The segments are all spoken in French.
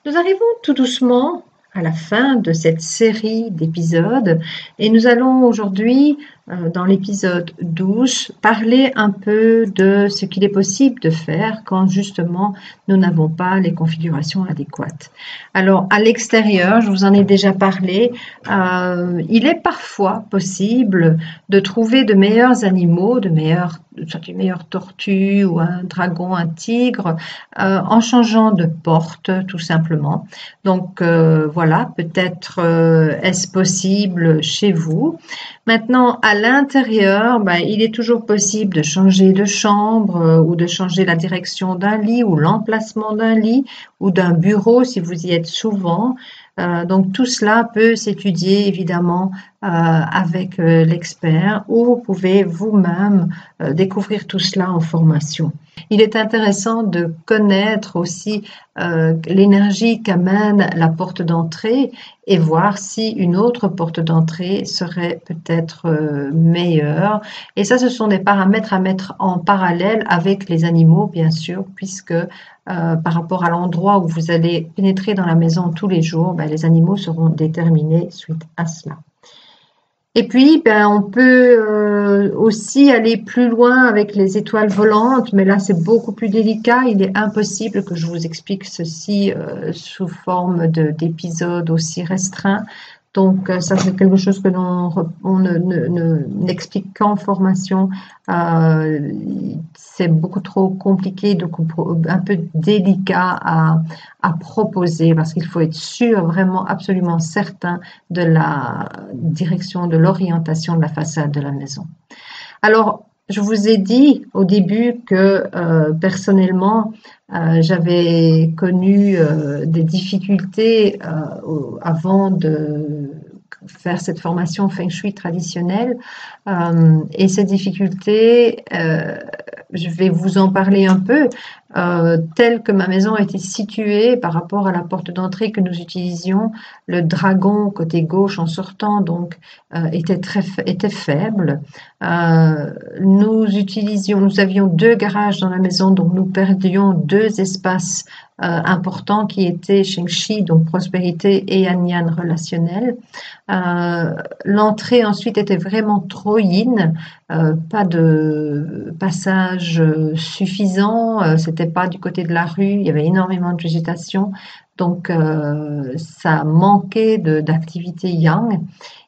Nous arrivons tout doucement à la fin de cette série d'épisodes et nous allons aujourd'hui, dans l'épisode 12, parler un peu de ce qu'il est possible de faire quand justement nous n'avons pas les configurations adéquates. Alors à l'extérieur, je vous en ai déjà parlé, il est parfois possible de trouver de meilleurs animaux, soit une meilleure tortue ou un dragon, un tigre, en changeant de porte tout simplement. Donc voilà, peut-être est-ce possible chez vous. Maintenant, à l'intérieur, il est toujours possible de changer de chambre ou de changer la direction d'un lit ou l'emplacement d'un lit ou d'un bureau si vous y êtes souvent. Donc tout cela peut s'étudier évidemment avec l'expert ou vous pouvez vous-même découvrir tout cela en formation. Il est intéressant de connaître aussi l'énergie qu'amène la porte d'entrée et voir si une autre porte d'entrée serait peut-être meilleure. Et ça, ce sont des paramètres à mettre en parallèle avec les animaux, bien sûr, puisque par rapport à l'endroit où vous allez pénétrer dans la maison tous les jours, les animaux seront déterminés suite à cela. Et puis, on peut aussi aller plus loin avec les étoiles volantes, mais là, c'est beaucoup plus délicat. Il est impossible que je vous explique ceci sous forme d'épisodes aussi restreints. Donc, ça, c'est quelque chose que on n'explique qu'en formation. C'est beaucoup trop compliqué, donc un peu délicat à proposer parce qu'il faut être sûr, vraiment absolument certain de la direction, de l'orientation de la façade de la maison. Alors, je vous ai dit au début que personnellement, j'avais connu des difficultés avant de faire cette formation Feng Shui traditionnelle. Et ces difficultés, je vais vous en parler un peu. Telle que ma maison était située par rapport à la porte d'entrée que nous utilisions, le dragon côté gauche en sortant donc était faible. Nous avions deux garages dans la maison, donc nous perdions deux espaces importants qui étaient Sheng Shi, donc prospérité, et Yan Yan relationnel. L'entrée ensuite était vraiment trop yin, pas de passage suffisant, c'était pas du côté de la rue, il y avait énormément de végétation, donc ça manquait d'activité yang.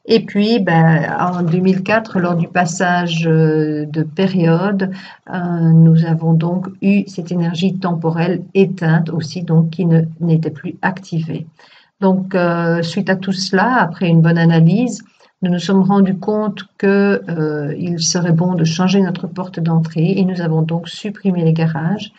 Et puis, en 2004, lors du passage de période, nous avons donc eu cette énergie temporelle éteinte aussi, donc qui n'était plus activée. Donc, suite à tout cela, après une bonne analyse, nous nous sommes rendus compte qu'il serait bon de changer notre porte d'entrée et nous avons donc supprimé les garages.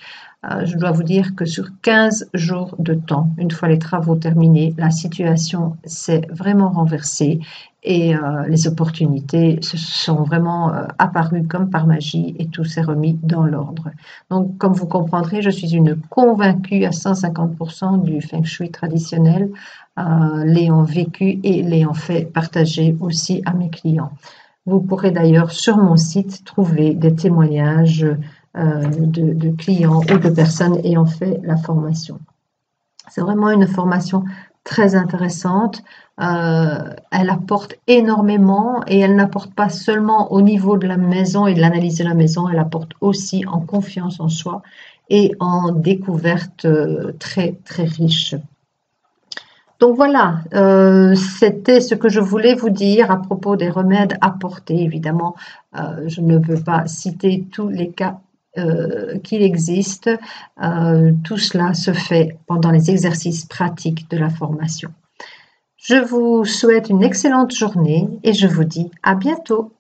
Je dois vous dire que sur 15 jours de temps, une fois les travaux terminés, la situation s'est vraiment renversée et les opportunités se sont vraiment apparues comme par magie et tout s'est remis dans l'ordre. Donc, comme vous comprendrez, je suis une convaincue à 150% du Feng Shui traditionnel, l'ayant vécu et l'ayant fait partager aussi à mes clients. Vous pourrez d'ailleurs sur mon site trouver des témoignages de clients ou de personnes ayant fait la formation. C'est vraiment une formation très intéressante. Elle apporte énormément et elle n'apporte pas seulement au niveau de la maison et de l'analyse de la maison, elle apporte aussi en confiance en soi et en découverte très très riche. Donc voilà, c'était ce que je voulais vous dire à propos des remèdes apportés. Évidemment, je ne veux pas citer tous les cas qu'il existe. Tout cela se fait pendant les exercices pratiques de la formation. Je vous souhaite une excellente journée et je vous dis à bientôt.